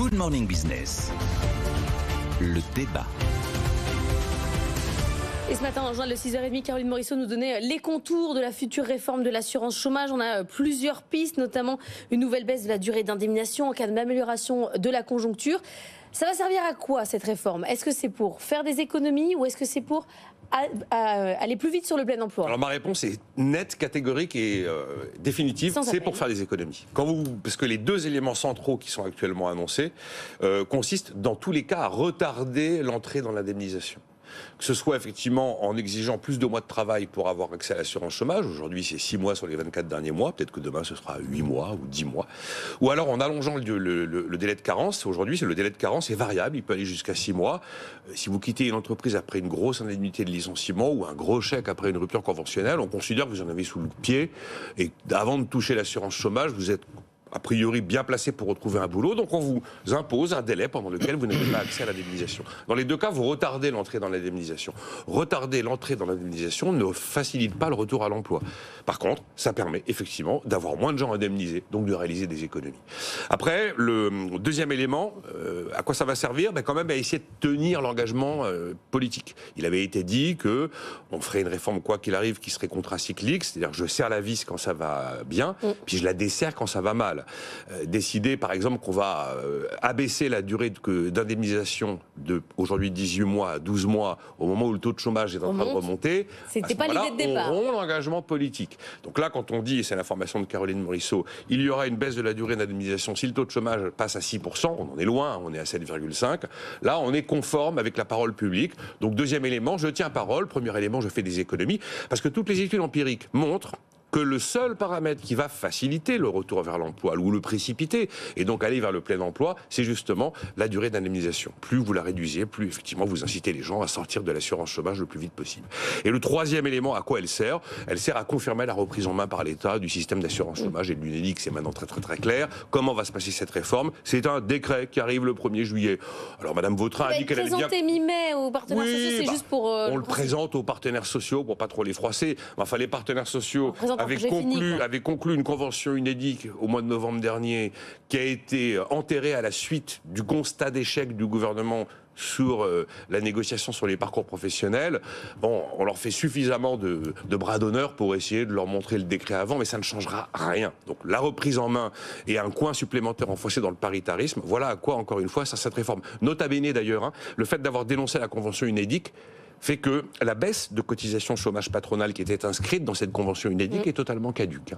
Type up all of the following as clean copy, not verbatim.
Good Morning Business. Le débat. Et ce matin, en journal de 6h30, Caroline Morisseau nous donnait les contours de la future réforme de l'assurance chômage. On a plusieurs pistes, notamment une nouvelle baisse de la durée d'indemnisation en cas d'amélioration de la conjoncture. Ça va servir à quoi cette réforme? Est-ce que c'est pour faire des économies ou est-ce que c'est pour aller plus vite sur le plein emploi? Alors ma réponse est nette, catégorique et définitive, c'est pour faire des économies. Parce que les deux éléments centraux qui sont actuellement annoncés consistent dans tous les cas à retarder l'entrée dans l'indemnisation. Que ce soit effectivement en exigeant plus de mois de travail pour avoir accès à l'assurance chômage, aujourd'hui c'est 6 mois sur les 24 derniers mois, peut-être que demain ce sera 8 mois ou 10 mois, ou alors en allongeant le délai de carence. Aujourd'hui le délai de carence est variable, il peut aller jusqu'à 6 mois. Si vous quittez une entreprise après une grosse indemnité de licenciement ou un gros chèque après une rupture conventionnelle, on considère que vous en avez sous le pied et avant de toucher l'assurance chômage, vous êtes a priori bien placé pour retrouver un boulot, donc on vous impose un délai pendant lequel vous n'avez pas accès à l'indemnisation. Dans les deux cas, vous retardez l'entrée dans l'indemnisation. Retarder l'entrée dans l'indemnisation ne facilite pas le retour à l'emploi. Par contre, ça permet effectivement d'avoir moins de gens indemnisés, donc de réaliser des économies. Après, le deuxième élément, à quoi ça va servir? Quand même à essayer de tenir l'engagement politique. Il avait été dit qu'on ferait une réforme quoi qu'il arrive qui serait contracyclique, c'est-à-dire que je serre la vis quand ça va bien, puis je la desserre quand ça va mal. Décider par exemple qu'on va abaisser la durée d'indemnisation de aujourd'hui 18 mois à 12 mois au moment où le taux de chômage est en train de remonter, c'était pas l'idée de départ. On rompt l'engagement politique. Donc là, quand on dit, et c'est l'information de Caroline Morisseau, il y aura une baisse de la durée d'indemnisation si le taux de chômage passe à 6%, on en est loin, on est à 7,5%, là on est conforme avec la parole publique. Donc deuxième élément, je tiens parole. Premier élément, je fais des économies, parce que toutes les études empiriques montrent que le seul paramètre qui va faciliter le retour vers l'emploi ou le précipiter, et donc aller vers le plein emploi, c'est justement la durée d'indemnisation. Plus vous la réduisez, plus effectivement vous incitez les gens à sortir de l'assurance chômage le plus vite possible. Et le troisième élément, à quoi elle sert? Elle sert à confirmer la reprise en main par l'État du système d'assurance chômage et de l'UNEDIC. C'est maintenant très clair. Comment va se passer cette réforme? C'est un décret qui arrive le 1er juillet. Alors Madame Vautrin a dit qu'elle avait bien... présenté mi-mai aux partenaires sociaux, c'est juste pour... on le présente aux partenaires sociaux pour pas trop les froisser. Enfin, les partenaires sociaux avait conclu une convention UNEDIC au mois de novembre dernier qui a été enterrée à la suite du constat d'échec du gouvernement sur la négociation sur les parcours professionnels. Bon, on leur fait suffisamment de bras d'honneur pour essayer de leur montrer le décret avant, mais ça ne changera rien. Donc la reprise en main et un coin supplémentaire enfoncé dans le paritarisme, voilà à quoi, encore une fois, sert cette réforme. Nota bene d'ailleurs, le fait d'avoir dénoncé la convention UNEDIC fait que la baisse de cotisation chômage patronale qui était inscrite dans cette convention UNEDIC est totalement caduque.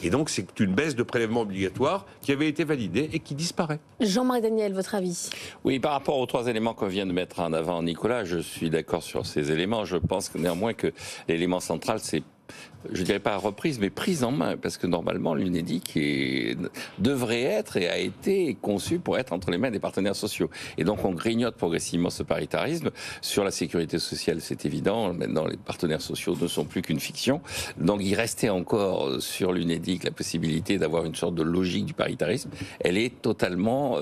Et donc c'est une baisse de prélèvement obligatoire qui avait été validée et qui disparaît. Jean-Marie Daniel, votre avis? Oui, par rapport aux trois éléments qu'on vient de mettre en avant, Nicolas, je suis d'accord sur ces éléments. Je pense que néanmoins que l'élément central, c'est, je dirais pas reprise, mais prise en main, parce que normalement l'UNEDIC devrait être et a été conçu pour être entre les mains des partenaires sociaux. Et donc on grignote progressivement ce paritarisme. Sur la sécurité sociale, c'est évident, maintenant les partenaires sociaux ne sont plus qu'une fiction. Donc il restait encore sur l'UNEDIC la possibilité d'avoir une sorte de logique du paritarisme. Elle est totalement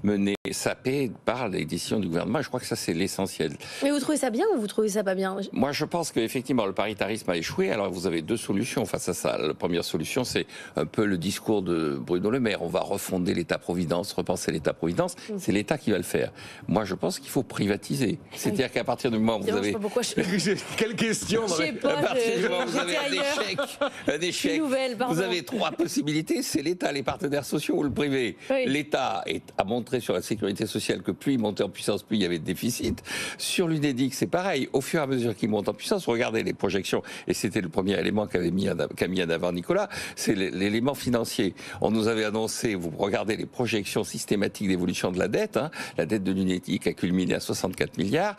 menée, sapée par les décisions du gouvernement. Je crois que ça c'est l'essentiel. Mais vous trouvez ça bien ou vous trouvez ça pas bien? Moi je pense qu'effectivement le paritarisme a échoué. Alors vous avez deux solutions face à ça. La première solution, c'est un peu le discours de Bruno Le Maire. On va refonder l'État-providence, repenser l'État-providence. C'est l'État qui va le faire. Moi, je pense qu'il faut privatiser. C'est-à-dire qu'à partir du moment où vous avez... Quelle question? Je sais pas, à partir du moment où vous avez un échec, vous avez trois possibilités. C'est l'État, les partenaires sociaux ou le privé. Oui. L'État a montré sur la sécurité sociale que plus il montait en puissance, plus il y avait de déficit. Sur l'UNEDIC, c'est pareil. Au fur et à mesure qu'il monte en puissance, regardez les projections. Et c'était le premier élément qu'a mis en avant Nicolas, c'est l'élément financier. On nous avait annoncé, vous regardez les projections systématiques d'évolution de la dette, la dette de l'UNEDIC a culminé à 64 milliards.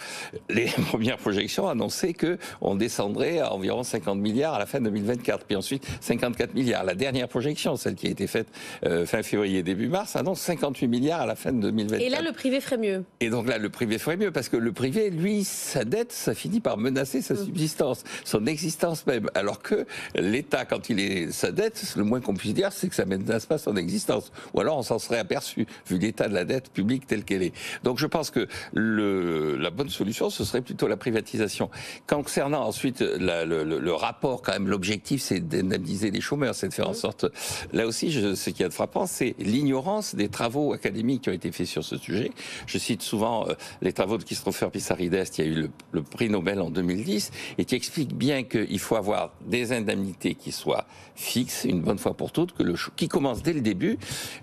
Les premières projections annonçaient qu'on descendrait à environ 50 milliards à la fin 2024, puis ensuite 54 milliards. La dernière projection, celle qui a été faite fin février, début mars, annonce 58 milliards à la fin de 2024. Et là, le privé ferait mieux. Et donc là, le privé ferait mieux, parce que le privé, lui, sa dette, ça finit par menacer sa subsistance, son existence même. Alors Alors que l'État, quand il est sa dette, le moins qu'on puisse dire, c'est que ça ne menace pas son existence. Ou alors on s'en serait aperçu, vu l'état de la dette publique telle qu'elle est. Donc je pense que la bonne solution, ce serait plutôt la privatisation. Concernant ensuite le rapport, quand même, l'objectif, c'est d'indemniser les chômeurs, c'est de faire en sorte... Là aussi, ce qui est frappant, c'est l'ignorance des travaux académiques qui ont été faits sur ce sujet. Je cite souvent les travaux de Christopher Pissarides, qui a eu le prix Nobel en 2010, et qui explique bien qu'il faut avoir des indemnités qui soient fixes, une bonne fois pour toutes, qui commencent dès le début,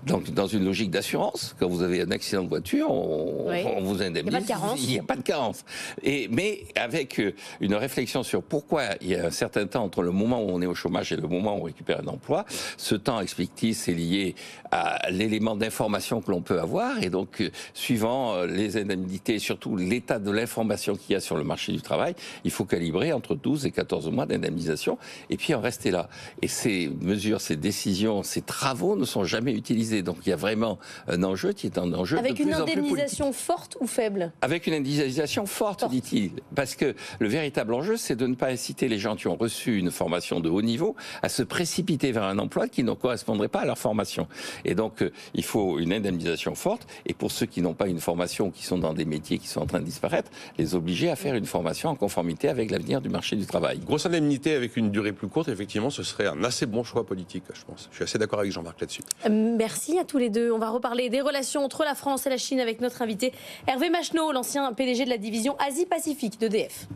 donc dans une logique d'assurance. Quand vous avez un accident de voiture, on vous indemnise. Il n'y a pas de carence. Mais avec une réflexion sur pourquoi il y a un certain temps entre le moment où on est au chômage et le moment où on récupère un emploi. Ce temps, explique-t-il, c'est lié à l'élément d'information que l'on peut avoir, et donc suivant les indemnités et surtout l'état de l'information qu'il y a sur le marché du travail, il faut calibrer entre 12 et 14 mois d'indemnisation et puis en rester là. Et ces mesures, ces décisions, ces travaux ne sont jamais utilisés. Donc il y a vraiment un enjeu qui est un enjeu avec de plus en plus politique. Avec une indemnisation forte ou faible? Avec une indemnisation forte, dit-il. Parce que le véritable enjeu, c'est de ne pas inciter les gens qui ont reçu une formation de haut niveau à se précipiter vers un emploi qui ne correspondrait pas à leur formation. Et donc, il faut une indemnisation forte. Et pour ceux qui n'ont pas une formation, qui sont dans des métiers qui sont en train de disparaître, les obliger à faire une formation en conformité avec l'avenir du marché du travail. Grosse indemnité avec une durée plus courte, effectivement, ce serait un assez bon choix politique, je pense. Je suis assez d'accord avec Jean-Marc là-dessus. Merci à tous les deux. On va reparler des relations entre la France et la Chine avec notre invité Hervé Macheneau, l'ancien PDG de la division Asie-Pacifique d'EDF.